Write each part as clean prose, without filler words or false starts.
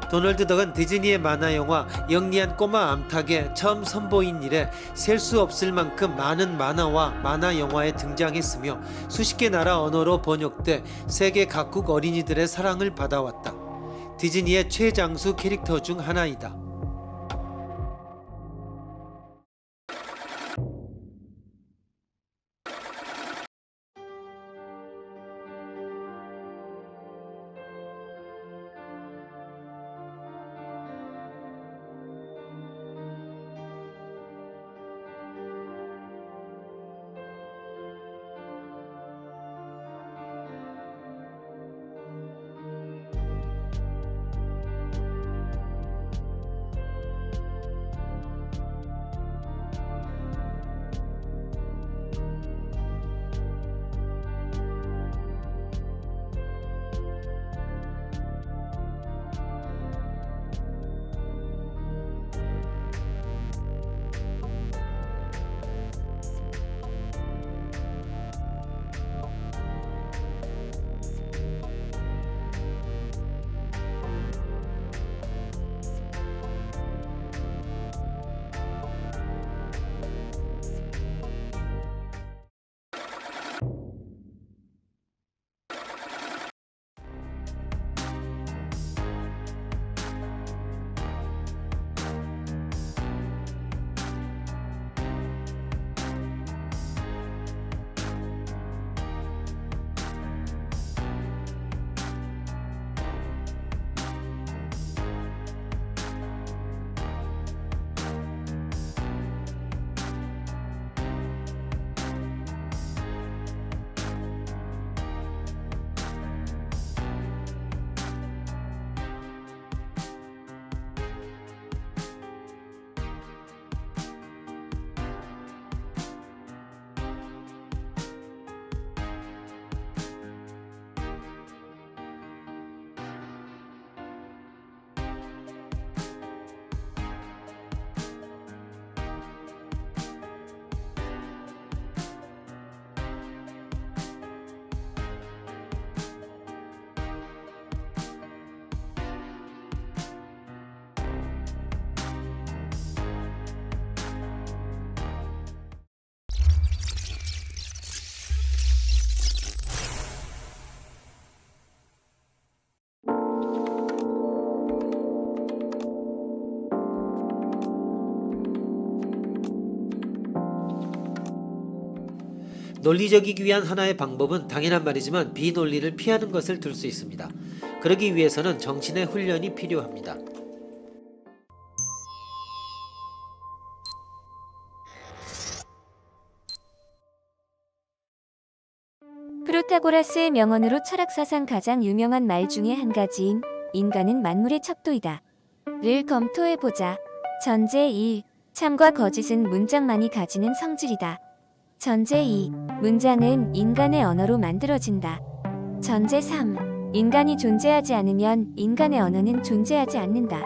도널드 덕은 디즈니의 만화영화 영리한 꼬마 암탉에 처음 선보인 이래 셀 수 없을 만큼 많은 만화와 만화영화에 등장했으며 수십 개 나라 언어로 번역돼 세계 각국 어린이들의 사랑을 받아왔다. 디즈니의 최장수 캐릭터 중 하나이다. 논리적이기 위한 하나의 방법은 당연한 말이지만 비논리를 피하는 것을 들 수 있습니다. 그러기 위해서는 정신의 훈련이 필요합니다. 프로타고라스의 명언으로 철학사상 가장 유명한 말 중에 한 가지인 인간은 만물의 척도이다 를 검토해보자. 전제 1. 참과 거짓은 문장만이 가지는 성질이다. 전제 2. 문장은 인간의 언어로 만들어진다. 전제 3. 인간이 존재하지 않으면 인간의 언어는 존재하지 않는다.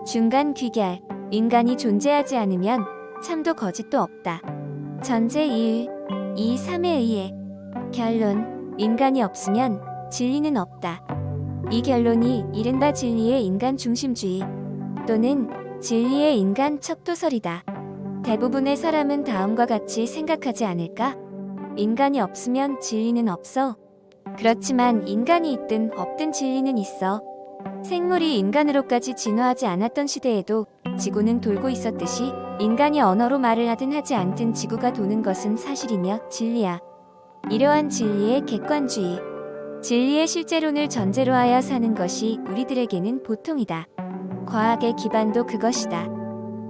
중간 귀결. 인간이 존재하지 않으면 참도 거짓도 없다. 전제 1, 2, 3에 의해 결론. 인간이 없으면 진리는 없다. 이 결론이 이른바 진리의 인간 중심주의 또는 진리의 인간 척도설이다. 대부분의 사람은 다음과 같이 생각하지 않을까? 인간이 없으면 진리는 없어. 그렇지만 인간이 있든 없든 진리는 있어. 생물이 인간으로까지 진화하지 않았던 시대에도 지구는 돌고 있었듯이 인간이 언어로 말을 하든 하지 않든 지구가 도는 것은 사실이며 진리야. 이러한 진리의 객관주의, 진리의 실제론을 전제로 하여 사는 것이 우리들에게는 보통이다. 과학의 기반도 그것이다.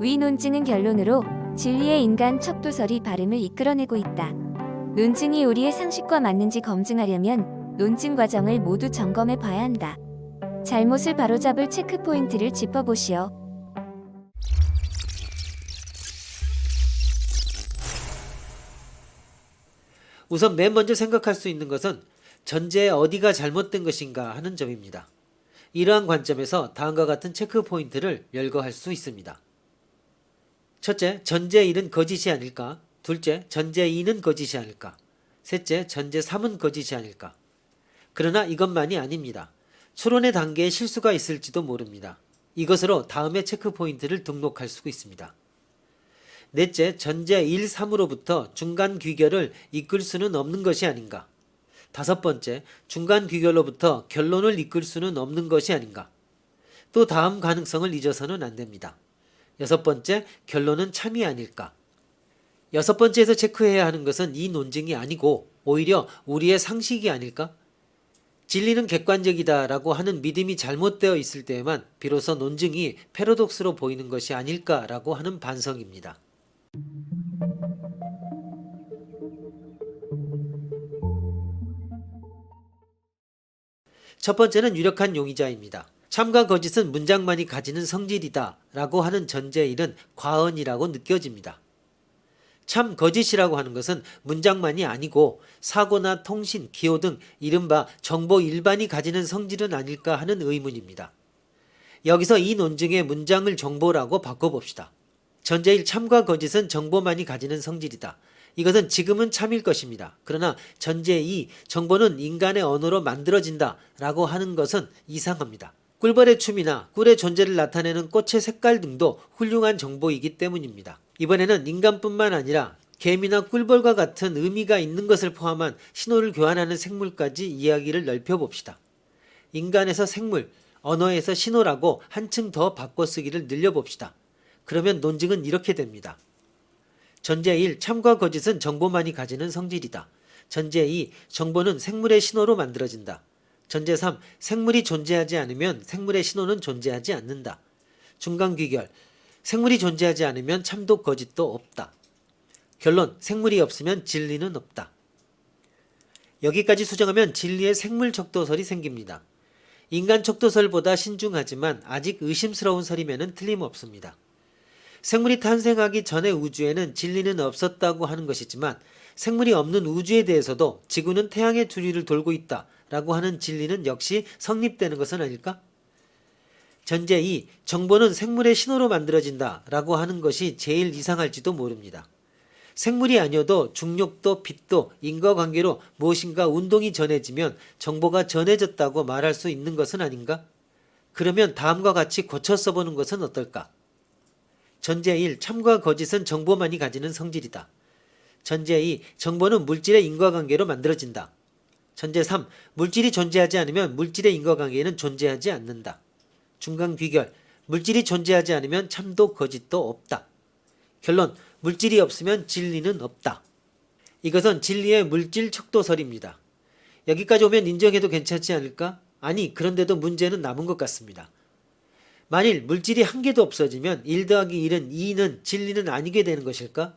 위 논증은 결론으로 진리의 인간 척도설이 발음을 이끌어내고 있다. 논증이 우리의 상식과 맞는지 검증하려면 논증 과정을 모두 점검해 봐야 한다. 잘못을 바로잡을 체크포인트를 짚어보시오. 우선 맨 먼저 생각할 수 있는 것은 전제의 어디가 잘못된 것인가 하는 점입니다. 이러한 관점에서 다음과 같은 체크포인트를 열거할 수 있습니다. 첫째, 전제 1은 거짓이 아닐까? 둘째, 전제 2는 거짓이 아닐까? 셋째, 전제 3은 거짓이 아닐까? 그러나 이것만이 아닙니다. 추론의 단계에 실수가 있을지도 모릅니다. 이것으로 다음의 체크포인트를 등록할 수 있습니다. 넷째, 전제 1, 3으로부터 중간 귀결을 이끌 수는 없는 것이 아닌가. 다섯 번째, 중간 귀결로부터 결론을 이끌 수는 없는 것이 아닌가. 또 다음 가능성을 잊어서는 안 됩니다. 여섯 번째, 결론은 참이 아닐까. 여섯 번째에서 체크해야 하는 것은 이 논증이 아니고 오히려 우리의 상식이 아닐까? 진리는 객관적이다 라고 하는 믿음이 잘못되어 있을 때에만 비로소 논증이 패러독스로 보이는 것이 아닐까라고 하는 반성입니다. 첫 번째는 유력한 용의자입니다. 참과 거짓은 문장만이 가지는 성질이다 라고 하는 전제일은 과언이라고 느껴집니다. 참, 거짓이라고 하는 것은 문장만이 아니고 사고나 통신, 기호 등 이른바 정보 일반이 가지는 성질은 아닐까 하는 의문입니다. 여기서 이 논증의 문장을 정보라고 바꿔봅시다. 전제일 참과 거짓은 정보만이 가지는 성질이다. 이것은 지금은 참일 것입니다. 그러나 전제 2, 정보는 인간의 언어로 만들어진다 라고 하는 것은 이상합니다. 꿀벌의 춤이나 꿀의 존재를 나타내는 꽃의 색깔 등도 훌륭한 정보이기 때문입니다. 이번에는 인간뿐만 아니라 개미나 꿀벌과 같은 의미가 있는 것을 포함한 신호를 교환하는 생물까지 이야기를 넓혀봅시다. 인간에서 생물, 언어에서 신호라고 한층 더 바꿔쓰기를 늘려봅시다. 그러면 논증은 이렇게 됩니다. 전제 1, 참과 거짓은 정보만이 가지는 성질이다. 전제 2, 정보는 생물의 신호로 만들어진다. 전제 3, 생물이 존재하지 않으면 생물의 신호는 존재하지 않는다. 중간 귀결, 생물이 존재하지 않으면 참도 거짓도 없다. 결론, 생물이 없으면 진리는 없다. 여기까지 수정하면 진리의 생물 척도설이 생깁니다. 인간 척도설보다 신중하지만 아직 의심스러운 설이면은 틀림없습니다. 생물이 탄생하기 전의 우주에는 진리는 없었다고 하는 것이지만 생물이 없는 우주에 대해서도 지구는 태양의 주위를 돌고 있다 라고 하는 진리는 역시 성립되는 것은 아닐까? 전제 2, 정보는 생물의 신호로 만들어진다 라고 하는 것이 제일 이상할지도 모릅니다. 생물이 아니어도 중력도 빛도 인과관계로 무엇인가 운동이 전해지면 정보가 전해졌다고 말할 수 있는 것은 아닌가? 그러면 다음과 같이 고쳐 써보는 것은 어떨까? 전제 1, 참과 거짓은 정보만이 가지는 성질이다. 전제 2, 정보는 물질의 인과관계로 만들어진다. 전제 3, 물질이 존재하지 않으면 물질의 인과관계는 존재하지 않는다. 중간 귀결, 물질이 존재하지 않으면 참도 거짓도 없다. 결론, 물질이 없으면 진리는 없다. 이것은 진리의 물질 척도설입니다. 여기까지 오면 인정해도 괜찮지 않을까? 아니, 그런데도 문제는 남은 것 같습니다. 만일 물질이 한 개도 없어지면 1 더하기 1은 2는 진리는 아니게 되는 것일까?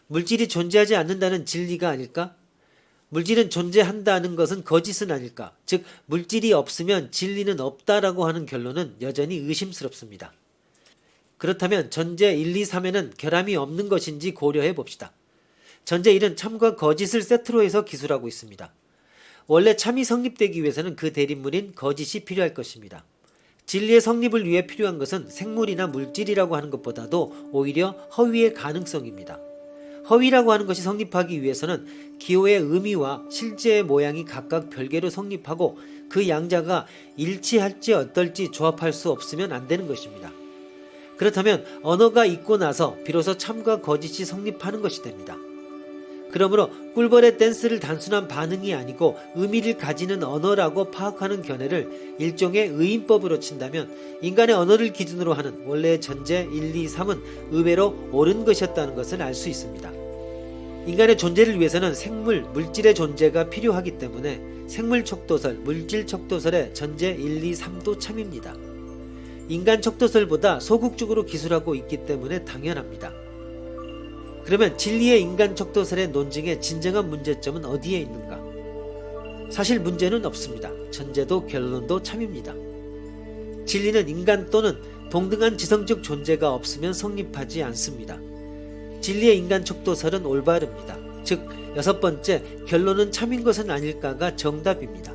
물질이 존재하지 않는다는 진리가 아닐까? 물질은 존재한다는 것은 거짓은 아닐까? 즉 물질이 없으면 진리는 없다라고 하는 결론은 여전히 의심스럽습니다. 그렇다면 전제 1, 2, 3에는 결함이 없는 것인지 고려해 봅시다. 전제 1은 참과 거짓을 세트로 해서 기술하고 있습니다. 원래 참이 성립되기 위해서는 그 대립물인 거짓이 필요할 것입니다. 진리의 성립을 위해 필요한 것은 생물이나 물질이라고 하는 것보다도 오히려 허위의 가능성입니다. 허위라고 하는 것이 성립하기 위해서는 기호의 의미와 실제의 모양이 각각 별개로 성립하고 그 양자가 일치할지 어떨지 조합할 수 없으면 안 되는 것입니다. 그렇다면 언어가 있고 나서 비로소 참과 거짓이 성립하는 것이 됩니다. 그러므로 꿀벌의 댄스를 단순한 반응이 아니고 의미를 가지는 언어라고 파악하는 견해를 일종의 의인법으로 친다면 인간의 언어를 기준으로 하는 원래의 전제 1, 2, 3은 의외로 옳은 것이었다는 것을 알 수 있습니다. 인간의 존재를 위해서는 생물, 물질의 존재가 필요하기 때문에 생물 척도설, 물질 척도설의 전제 1, 2, 3도 참입니다. 인간 척도설보다 소극적으로 기술하고 있기 때문에 당연합니다. 그러면 진리의 인간 척도설의 논증의 진정한 문제점은 어디에 있는가? 사실 문제는 없습니다. 전제도 결론도 참입니다. 진리는 인간 또는 동등한 지성적 존재가 없으면 성립하지 않습니다. 진리의 인간 척도설은 올바릅니다. 즉, 여섯 번째, 결론은 참인 것은 아닐까가 정답입니다.